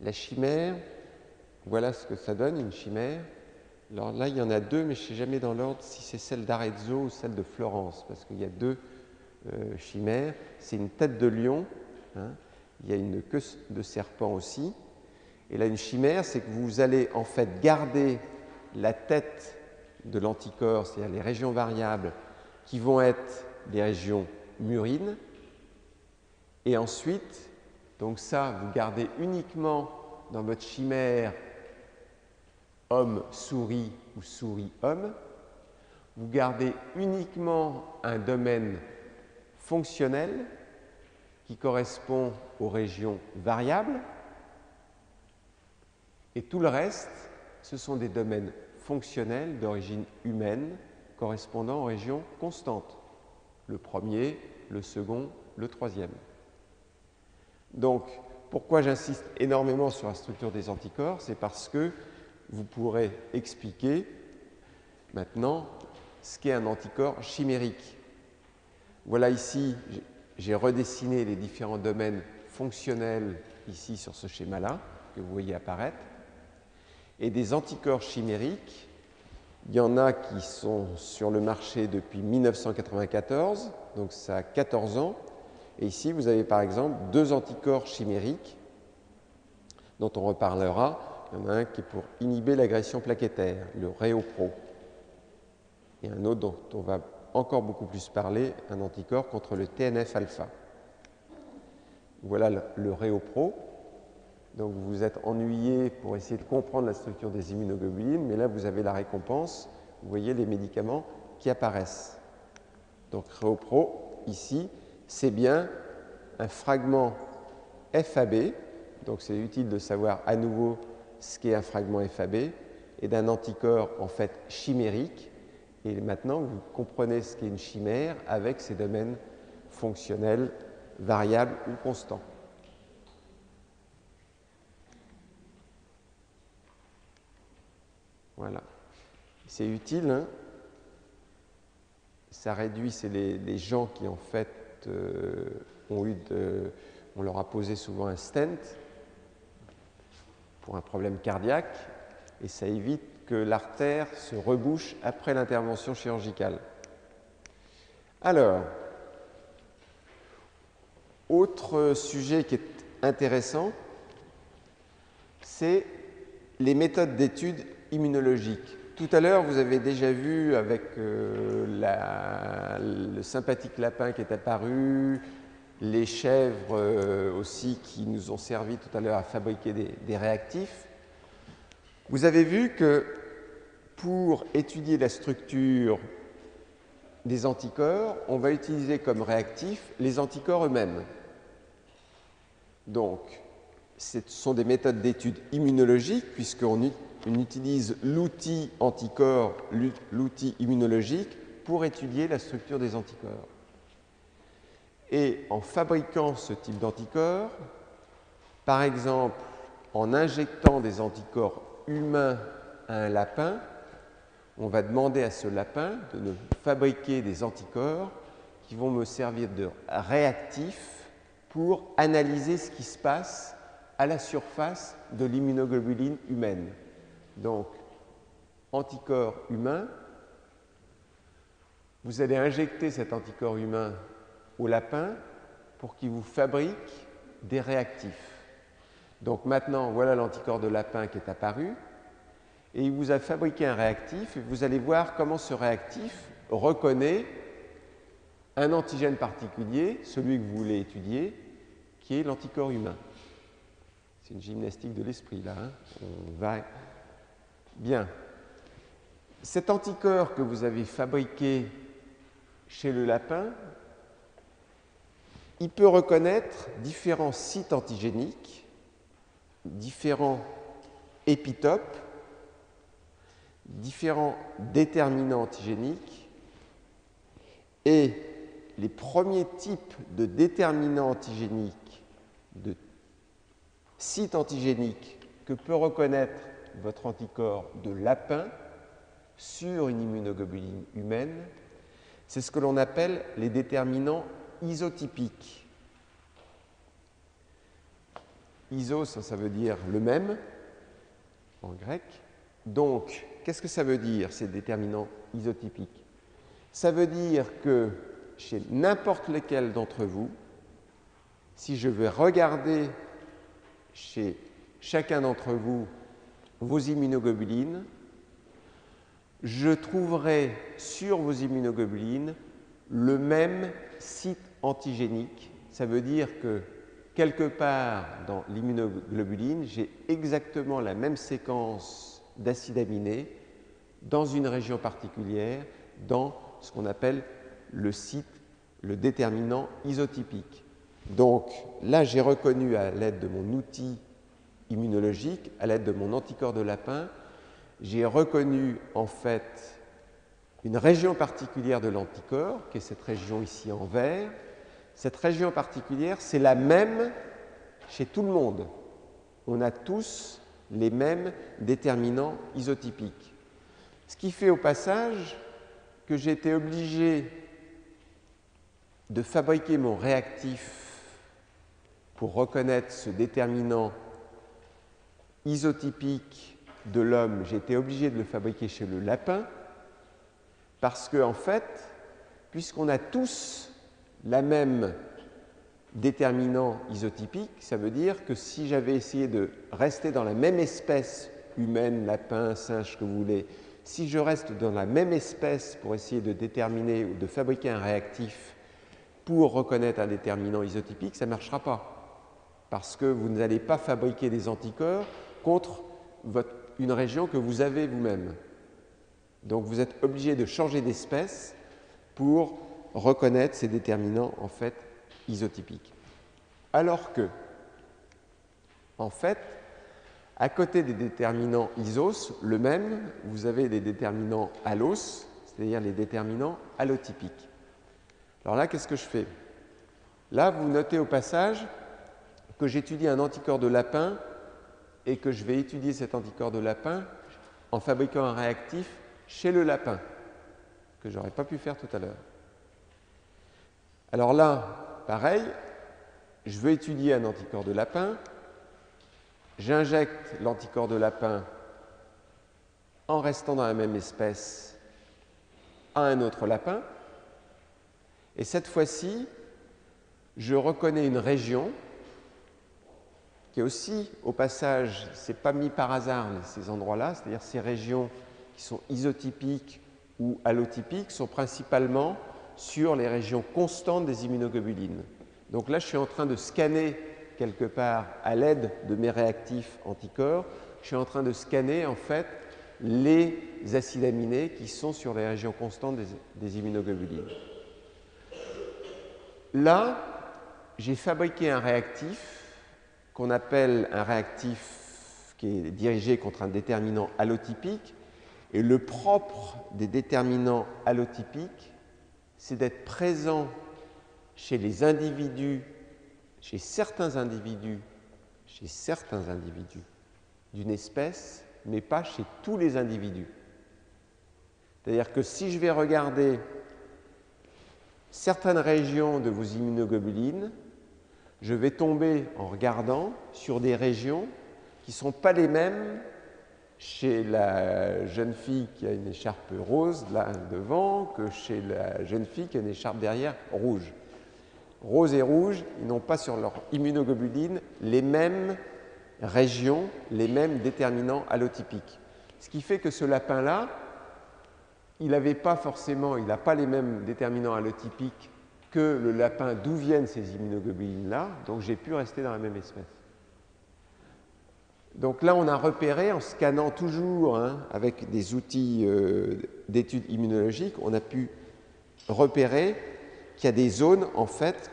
La chimère, voilà ce que ça donne, une chimère. Alors là, il y en a deux, mais je ne sais jamais dans l'ordre si c'est celle d'Arezzo ou celle de Florence, parce qu'il y a deux chimères. C'est une tête de lion, il y a une queue de serpent aussi. Et là, une chimère, c'est que vous allez en fait garder la tête de l'anticorps, c'est-à-dire les régions variables, qui vont être les régions murines. Et ensuite, donc ça, vous gardez uniquement dans votre chimère homme-souris ou souris-homme. Vous gardez uniquement un domaine fonctionnel qui correspond aux régions variables. Et tout le reste, ce sont des domaines fonctionnels d'origine humaine correspondant aux régions constantes. Le premier, le second, le troisième. Donc, pourquoi j'insiste énormément sur la structure des anticorps? C'est parce que vous pourrez expliquer maintenant ce qu'est un anticorps chimérique. Voilà ici, j'ai redessiné les différents domaines fonctionnels ici sur ce schéma-là que vous voyez apparaître. Et des anticorps chimériques, il y en a qui sont sur le marché depuis 1994, donc ça a 14 ans. Et ici, vous avez par exemple deux anticorps chimériques dont on reparlera. Il y en a un qui est pour inhiber l'agression plaquettaire, le Réopro. Et un autre dont on va encore beaucoup plus parler, un anticorps contre le TNF-alpha. Voilà le Réopro. Donc vous vous êtes ennuyé pour essayer de comprendre la structure des immunoglobulines, mais là vous avez la récompense. Vous voyez les médicaments qui apparaissent. Donc Réopro, ici, c'est bien un fragment FAB. Donc c'est utile de savoir à nouveau ce qu'est un fragment FAB. et d'un anticorps en fait chimérique. Et maintenant, vous comprenez ce qu'est une chimère avec ses domaines fonctionnels, variables ou constants. Voilà. C'est utile, hein? Ça réduit, c'est les gens qui en fait on leur a posé souvent un stent pour un problème cardiaque et ça évite que l'artère se rebouche après l'intervention chirurgicale. Alors, autre sujet qui est intéressant, c'est les méthodes d'études immunologiques. Tout à l'heure, vous avez déjà vu avec le sympathique lapin qui est apparu, les chèvres aussi qui nous ont servi tout à l'heure à fabriquer des réactifs. Vous avez vu que pour étudier la structure des anticorps, on va utiliser comme réactif les anticorps eux-mêmes. Donc, ce sont des méthodes d'étude immunologiques puisqu'on utilise l'outil anticorps, l'outil immunologique pour étudier la structure des anticorps. Et en fabriquant ce type d'anticorps, par exemple en injectant des anticorps humains à un lapin, on va demander à ce lapin de nous fabriquer des anticorps qui vont me servir de réactifs pour analyser ce qui se passe à la surface de l'immunoglobuline humaine. Donc, anticorps humain, vous allez injecter cet anticorps humain au lapin pour qu'il vous fabrique des réactifs. Donc maintenant, voilà l'anticorps de lapin qui est apparu et il vous a fabriqué un réactif et vous allez voir comment ce réactif reconnaît un antigène particulier, celui que vous voulez étudier, qui est l'anticorps humain. C'est une gymnastique de l'esprit là, hein. On va bien. Cet anticorps que vous avez fabriqué chez le lapin, il peut reconnaître différents sites antigéniques, différents épitopes, différents déterminants antigéniques et les premiers types de déterminants antigéniques, de sites antigéniques que peut reconnaître votre anticorps de lapin sur une immunoglobuline humaine, c'est ce que l'on appelle les déterminants isotypiques. Iso, ça veut dire le même en grec. Donc, qu'est-ce que ça veut dire, ces déterminants isotypiques? Ça veut dire que chez n'importe lequel d'entre vous, si je vais regarder chez chacun d'entre vous vos immunoglobulines, je trouverai sur vos immunoglobulines le même site antigénique. Ça veut dire que quelque part dans l'immunoglobuline, j'ai exactement la même séquence d'acides aminés dans une région particulière, dans ce qu'on appelle le site, le déterminant isotypique. Donc là, j'ai reconnu à l'aide de mon outil immunologique, à l'aide de mon anticorps de lapin, j'ai reconnu en fait une région particulière de l'anticorps, qui est cette région ici en vert. Cette région particulière, c'est la même chez tout le monde. On a tous les mêmes déterminants isotypiques. Ce qui fait au passage que j'ai été obligé de fabriquer mon réactif pour reconnaître ce déterminant isotypique de l'homme. J'ai été obligé de le fabriquer chez le lapin parce que, en fait, puisqu'on a tous la même déterminant isotypique, ça veut dire que si j'avais essayé de rester dans la même espèce humaine, lapin, singe, que vous voulez, si je reste dans la même espèce pour essayer de déterminer ou de fabriquer un réactif pour reconnaître un déterminant isotypique, ça ne marchera pas. Parce que vous n'allez pas fabriquer des anticorps contre une région que vous avez vous-même. Donc vous êtes obligé de changer d'espèce pour reconnaître ces déterminants en fait isotypiques. Alors que, en fait, À côté des déterminants isos, le même, vous avez des déterminants allos, c'est-à-dire les déterminants allotypiques. Alors là, qu'est-ce que je fais? Là, vous notez au passage que j'étudie un anticorps de lapin et que je vais étudier cet anticorps de lapin en fabriquant un réactif chez le lapin, que je n'aurais pas pu faire tout à l'heure. Alors là, pareil, je veux étudier un anticorps de lapin, j'injecte l'anticorps de lapin en restant dans la même espèce à un autre lapin, et cette fois-ci, je reconnais une région qui est aussi, au passage, ce n'est pas mis par hasard ces endroits-là, c'est-à-dire ces régions qui sont isotypiques ou allotypiques sont principalement sur les régions constantes des immunoglobulines. Donc là, je suis en train de scanner quelque part, à l'aide de mes réactifs anticorps, je suis en train de scanner en fait les acides aminés qui sont sur les régions constantes des immunoglobulines. Là, j'ai fabriqué un réactif qu'on appelle un réactif qui est dirigé contre un déterminant allotypique. Et le propre des déterminants allotypiques, c'est d'être présent chez les individus, chez certains individus d'une espèce, mais pas chez tous les individus. C'est-à-dire que si je vais regarder certaines régions de vos immunoglobulines, je vais tomber en regardant sur des régions qui ne sont pas les mêmes chez la jeune fille qui a une écharpe rose là devant que chez la jeune fille qui a une écharpe derrière rouge. Rose et rouge, ils n'ont pas sur leur immunoglobulines les mêmes régions, les mêmes déterminants allotypiques. Ce qui fait que ce lapin-là, il n'a pas les mêmes déterminants allotypiques que le lapin d'où viennent ces immunoglobulines-là, donc j'ai pu rester dans la même espèce. Donc là, on a repéré, en scannant toujours avec des outils d'études immunologiques, on a pu repérer qu'il y a des zones, en fait,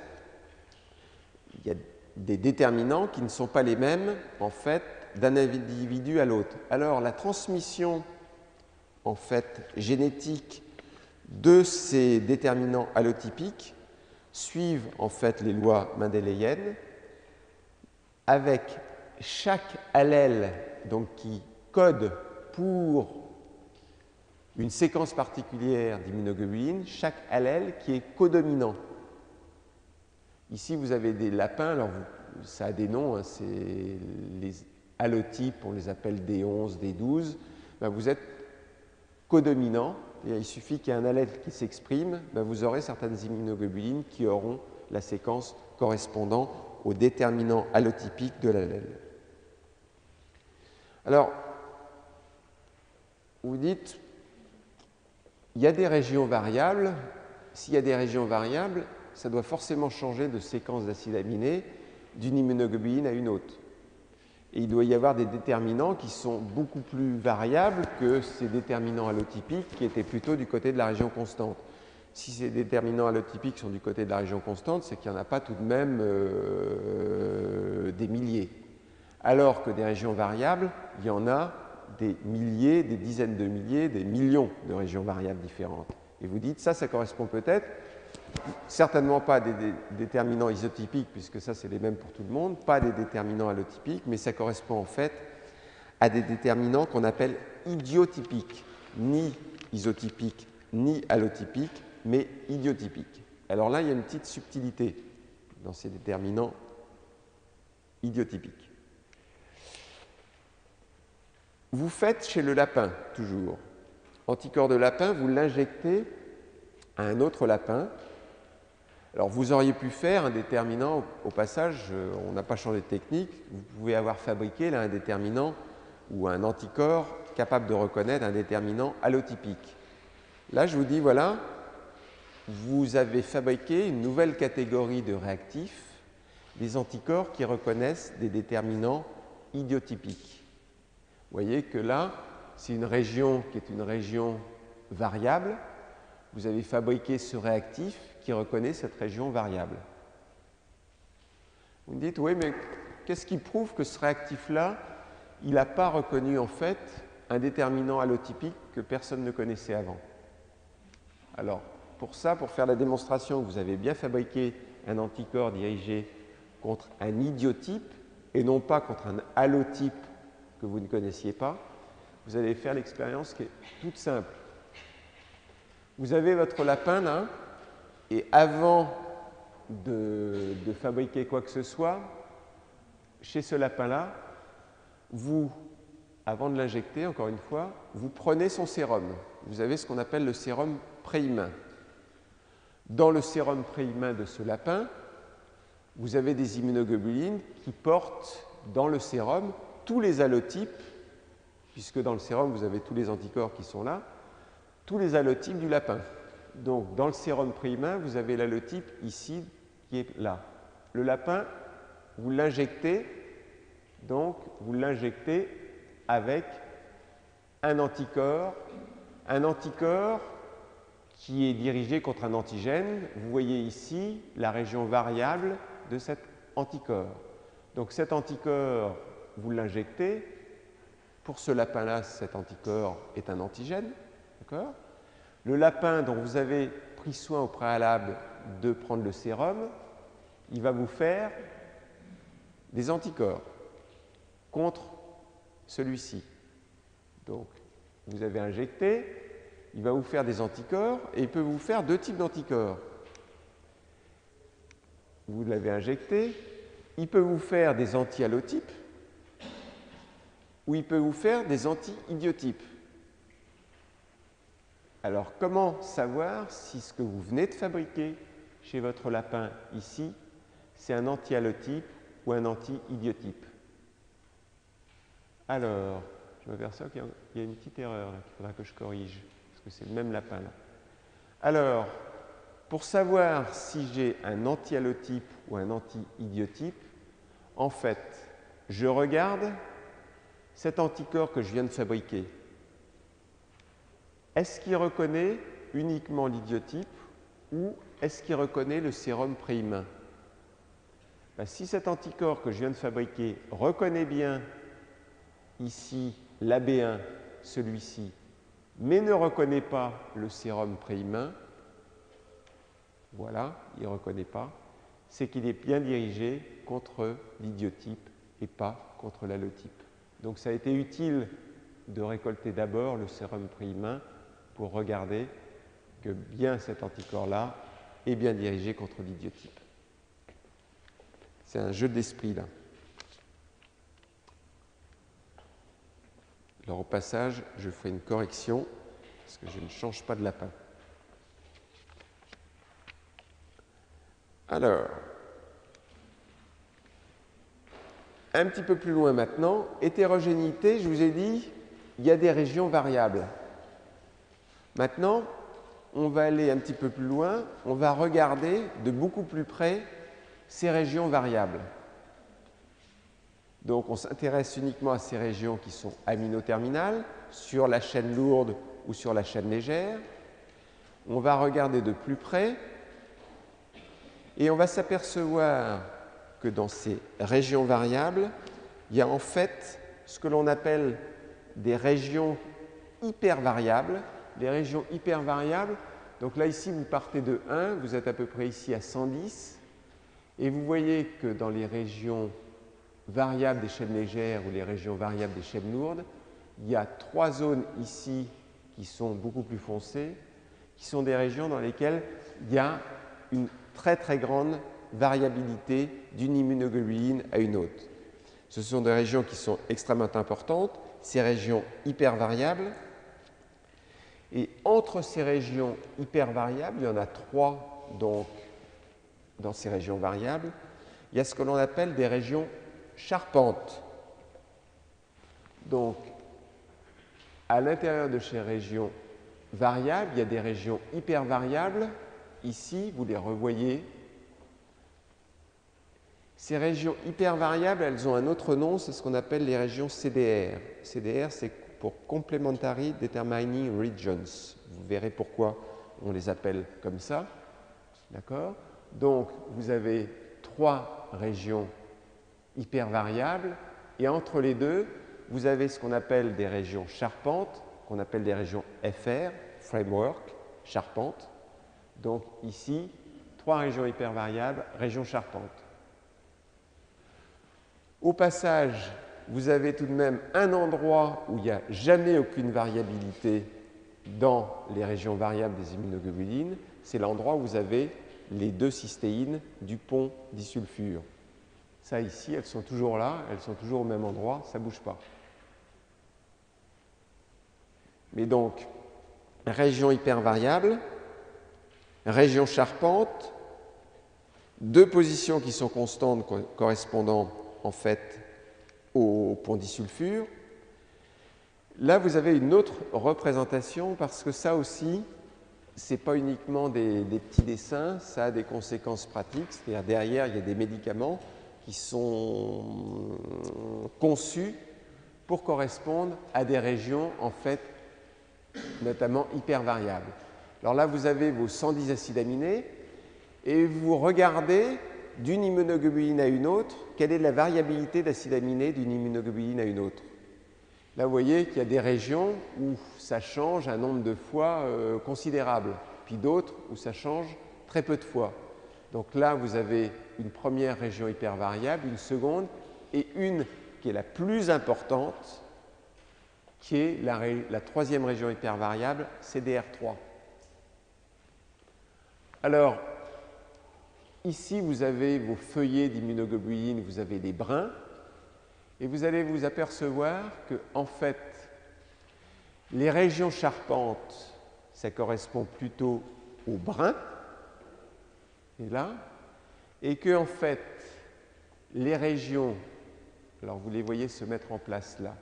il y a des déterminants qui ne sont pas les mêmes, en fait, d'un individu à l'autre. Alors, la transmission, en fait, génétique de ces déterminants allotypiques suivent, en fait, les lois mendéliennes, avec chaque allèle donc, qui code pour une séquence particulière d'immunoglobulines, chaque allèle qui est codominant. Ici, vous avez des lapins, alors ça a des noms, c'est les allotypes, on les appelle D11, D12. Ben, vous êtes codominant, et il suffit qu'il y ait un allèle qui s'exprime, ben, vous aurez certaines immunoglobulines qui auront la séquence correspondant au déterminant allotypique de l'allèle. Alors, vous dites, il y a des régions variables. S'il y a des régions variables, ça doit forcément changer de séquence d'acides aminés d'une immunoglobuline à une autre. Et il doit y avoir des déterminants qui sont beaucoup plus variables que ces déterminants allotypiques qui étaient plutôt du côté de la région constante. Si ces déterminants allotypiques sont du côté de la région constante, c'est qu'il n'y en a pas tout de même des milliers. Alors que des régions variables, il y en a des milliers, des dizaines de milliers, des millions de régions variables différentes. Et vous dites, ça correspond peut-être, certainement pas à des déterminants isotypiques, puisque ça, c'est les mêmes pour tout le monde, pas des déterminants allotypiques, mais ça correspond en fait à des déterminants qu'on appelle idiotypiques, ni isotypiques, ni allotypiques, mais idiotypiques. Alors là, il y a une petite subtilité dans ces déterminants idiotypiques. Vous faites chez le lapin, toujours. Anticorps de lapin, vous l'injectez à un autre lapin. Alors, vous auriez pu faire un déterminant, au passage, on n'a pas changé de technique, vous pouvez avoir fabriqué là, un déterminant ou un anticorps capable de reconnaître un déterminant allotypique. Là, je vous dis, voilà, vous avez fabriqué une nouvelle catégorie de réactifs, des anticorps qui reconnaissent des déterminants idiotypiques. Vous voyez que là, c'est une région qui est une région variable. Vous avez fabriqué ce réactif qui reconnaît cette région variable. Vous me dites, oui, mais qu'est-ce qui prouve que ce réactif-là, il n'a pas reconnu en fait un déterminant allotypique que personne ne connaissait avant. Alors, pour ça, pour faire la démonstration que vous avez bien fabriqué un anticorps dirigé contre un idiotype et non pas contre un allotype que vous ne connaissiez pas, vous allez faire l'expérience qui est toute simple. Vous avez votre lapin là, et avant de fabriquer quoi que ce soit, chez ce lapin-là, vous, avant de l'injecter, encore une fois, vous prenez son sérum. Vous avez ce qu'on appelle le sérum préhumain. Dans le sérum préhumain de ce lapin, vous avez des immunoglobulines qui portent dans le sérum tous les allotypes, puisque dans le sérum, vous avez tous les anticorps qui sont là, tous les allotypes du lapin. Donc, dans le sérum préhumain, vous avez l'allotype ici qui est là. Le lapin, vous l'injectez, donc vous l'injectez avec un anticorps qui est dirigé contre un antigène. Vous voyez ici la région variable de cet anticorps. Donc cet anticorps, vous l'injectez. Pour ce lapin-là, cet anticorps est un antigène. D'accord ? Le lapin dont vous avez pris soin au préalable de prendre le sérum, il va vous faire des anticorps contre celui-ci. Donc, vous avez injecté, il va vous faire des anticorps et il peut vous faire deux types d'anticorps. Vous l'avez injecté, il peut vous faire des anti-allotypes ou il peut vous faire des anti-idiotypes. Alors, comment savoir si ce que vous venez de fabriquer chez votre lapin ici, c'est un anti-allotype ou un anti-idiotype? Alors, je m'aperçois qu'il y a une petite erreur qu'il faudra que je corrige, parce que c'est le même lapin là. Alors, pour savoir si j'ai un anti-allotype ou un anti-idiotype, en fait, je regarde cet anticorps que je viens de fabriquer. Est-ce qu'il reconnaît uniquement l'idiotype ou est-ce qu'il reconnaît le sérum préhumain? Si cet anticorps que je viens de fabriquer reconnaît bien ici l'AB1, celui-ci, mais ne reconnaît pas le sérum préhumain, voilà, il ne reconnaît pas, c'est qu'il est bien dirigé contre l'idiotype et pas contre l'allotype. Donc ça a été utile de récolter d'abord le sérum préhumain pour regarder que bien cet anticorps-là est bien dirigé contre l'idiotype. C'est un jeu d'esprit là. Alors au passage, je ferai une correction parce que je ne change pas de lapin. Alors, un petit peu plus loin maintenant, hétérogénéité, je vous ai dit, il y a des régions variables. Maintenant, on va aller un petit peu plus loin, on va regarder de beaucoup plus près ces régions variables. Donc on s'intéresse uniquement à ces régions qui sont aminoterminales, sur la chaîne lourde ou sur la chaîne légère. On va regarder de plus près et on va s'apercevoir que dans ces régions variables, il y a en fait ce que l'on appelle des régions hypervariables. Les régions hypervariables, donc là ici vous partez de 1, vous êtes à peu près ici à 110, et vous voyez que dans les régions variables des chaînes légères ou les régions variables des chaînes lourdes, il y a 3 zones ici qui sont beaucoup plus foncées, qui sont des régions dans lesquelles il y a une très très grande variabilité d'une immunoglobuline à une autre. Ce sont des régions qui sont extrêmement importantes, ces régions hypervariables. Et entre ces régions hypervariables, il y en a 3 donc dans ces régions variables, il y a ce que l'on appelle des régions charpentes. Donc, à l'intérieur de ces régions variables, il y a des régions hypervariables. Ici, vous les revoyez. Ces régions hypervariables, elles ont un autre nom, c'est ce qu'on appelle les régions CDR. CDR, c'est pour Complementary Determining Regions. Vous verrez pourquoi on les appelle comme ça. D'accord ? Donc, vous avez 3 régions hypervariables et entre les deux, vous avez ce qu'on appelle des régions charpentes, qu'on appelle des régions FR, framework, charpente. Donc ici, 3 régions hypervariables, régions charpentes. Au passage, vous avez tout de même un endroit où il n'y a jamais aucune variabilité dans les régions variables des immunoglobulines, c'est l'endroit où vous avez les 2 cystéines du pont disulfure. Ça ici, elles sont toujours là, elles sont toujours au même endroit, ça ne bouge pas. Mais donc, région hypervariable, région charpente, 2 positions qui sont constantes correspondant en fait au pont disulfure. Là, vous avez une autre représentation parce que ça aussi, ce n'est pas uniquement des petits dessins, ça a des conséquences pratiques. C'est-à-dire derrière, il y a des médicaments qui sont conçus pour correspondre à des régions en fait notamment hypervariables. Alors là, vous avez vos 110 acides aminés et vous regardez d'une immunoglobuline à une autre, quelle est la variabilité d'acides aminés d'une immunoglobuline à une autre. Là, vous voyez qu'il y a des régions où ça change un nombre de fois considérable, puis d'autres où ça change très peu de fois. Donc là, vous avez une première région hypervariable, une seconde, et une qui est la plus importante, qui est la 3e région hypervariable, CDR3. Alors, ici, vous avez vos feuillets d'immunoglobuline, vous avez des brins, et vous allez vous apercevoir que, en fait, les régions charpentes, ça correspond plutôt aux brins, et là, et que, en fait, les régions, alors vous les voyez se mettre en place là,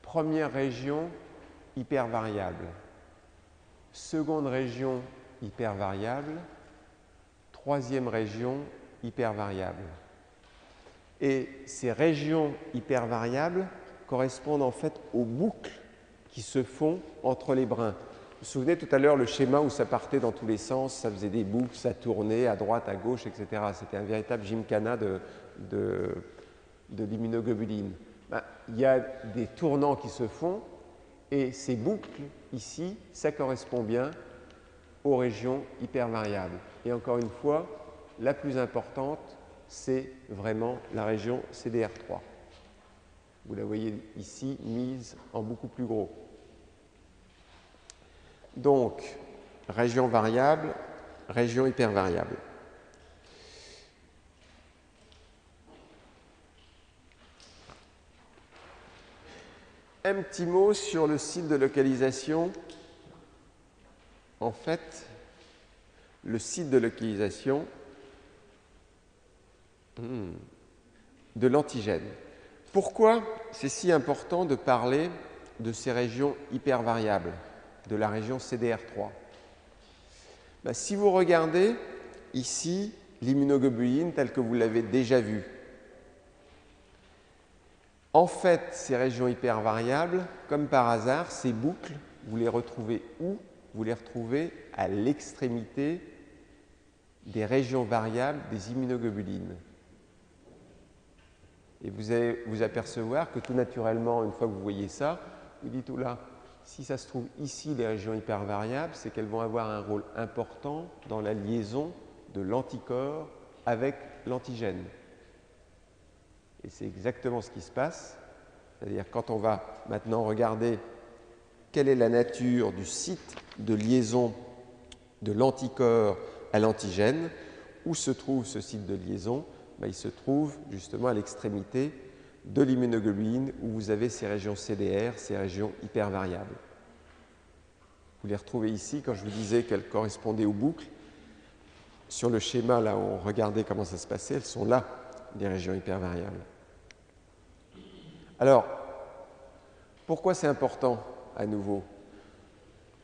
première région hypervariable, seconde région hypervariable, 3e région hypervariable. Et ces régions hypervariables correspondent en fait aux boucles qui se font entre les brins. Vous vous souvenez tout à l'heure le schéma où ça partait dans tous les sens, ça faisait des boucles, ça tournait à droite, à gauche, etc. C'était un véritable gymkhana de l'immunoglobuline. Il y a des tournants qui se font et ces boucles ici, ça correspond bien aux régions hypervariables. Et encore une fois, la plus importante, c'est vraiment la région CDR3. Vous la voyez ici mise en beaucoup plus gros. Donc, région variable, région hypervariable. Un petit mot sur le site de localisation. En fait, le site de localisation de l'antigène. Pourquoi c'est si important de parler de ces régions hypervariables, de la région CDR3? Si vous regardez ici l'immunoglobuline telle que vous l'avez déjà vue, en fait, ces régions hypervariables, comme par hasard, ces boucles, vous les retrouvez où? Vous les retrouvez à l'extrémité des régions variables des immunoglobulines. Et vous allez vous apercevoir que tout naturellement, une fois que vous voyez ça, vous dites, oh là, si ça se trouve ici, les régions hypervariables, c'est qu'elles vont avoir un rôle important dans la liaison de l'anticorps avec l'antigène. Et c'est exactement ce qui se passe. C'est-à-dire quand on va maintenant regarder quelle est la nature du site de liaison de l'anticorps à l'antigène, où se trouve ce site de liaison? Il se trouve justement à l'extrémité de l'immunoglobuline où vous avez ces régions CDR, ces régions hypervariables. Vous les retrouvez ici, quand je vous disais qu'elles correspondaient aux boucles. Sur le schéma, là où on regardait comment ça se passait, elles sont là, les régions hypervariables. Alors, pourquoi c'est important à nouveau?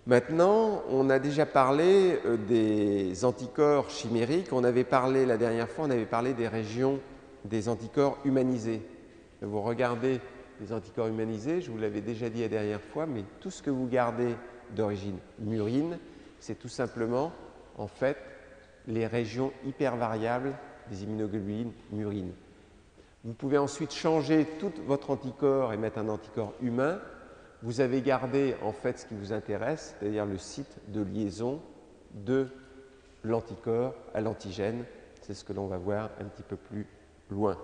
Maintenant, on a déjà parlé des anticorps chimériques. On avait parlé la dernière fois, on avait parlé des régions des anticorps humanisés. Vous regardez les anticorps humanisés, je vous l'avais déjà dit la dernière fois, mais tout ce que vous gardez d'origine murine, c'est tout simplement, en fait, les régions hypervariables des immunoglobulines murines. Vous pouvez ensuite changer tout votre anticorps et mettre un anticorps humain. Vous avez gardé en fait ce qui vous intéresse, c'est-à-dire le site de liaison de l'anticorps à l'antigène. C'est ce que l'on va voir un petit peu plus loin.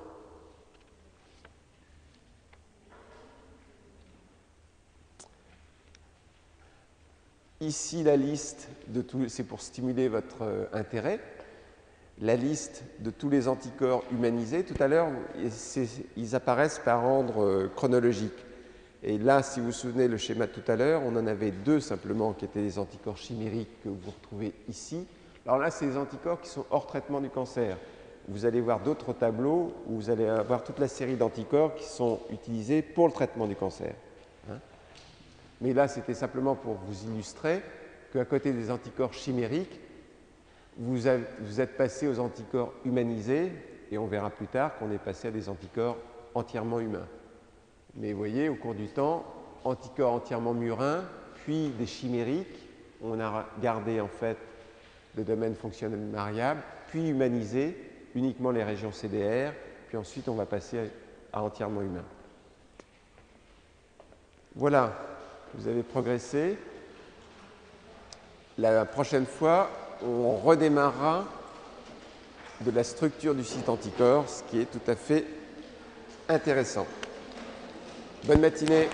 Ici, la liste de tous, c'est pour stimuler votre intérêt, la liste de tous les anticorps humanisés. Tout à l'heure, ils apparaissent par ordre chronologique. Et là, si vous vous souvenez le schéma de tout à l'heure, on en avait deux simplement qui étaient les anticorps chimériques que vous retrouvez ici. Alors là, c'est les anticorps qui sont hors traitement du cancer. Vous allez voir d'autres tableaux où vous allez avoir toute la série d'anticorps qui sont utilisés pour le traitement du cancer. Mais là, c'était simplement pour vous illustrer qu'à côté des anticorps chimériques, vous êtes passé aux anticorps humanisés, et on verra plus tard qu'on est passé à des anticorps entièrement humains. Mais vous voyez, au cours du temps, anticorps entièrement murins, puis des chimériques, on a gardé en fait le domaine fonctionnel variable, puis humanisé uniquement les régions CDR, puis ensuite on va passer à entièrement humain. Voilà, vous avez progressé. La prochaine fois, on redémarrera de la structure du site anticorps, ce qui est tout à fait intéressant. Bonne matinée.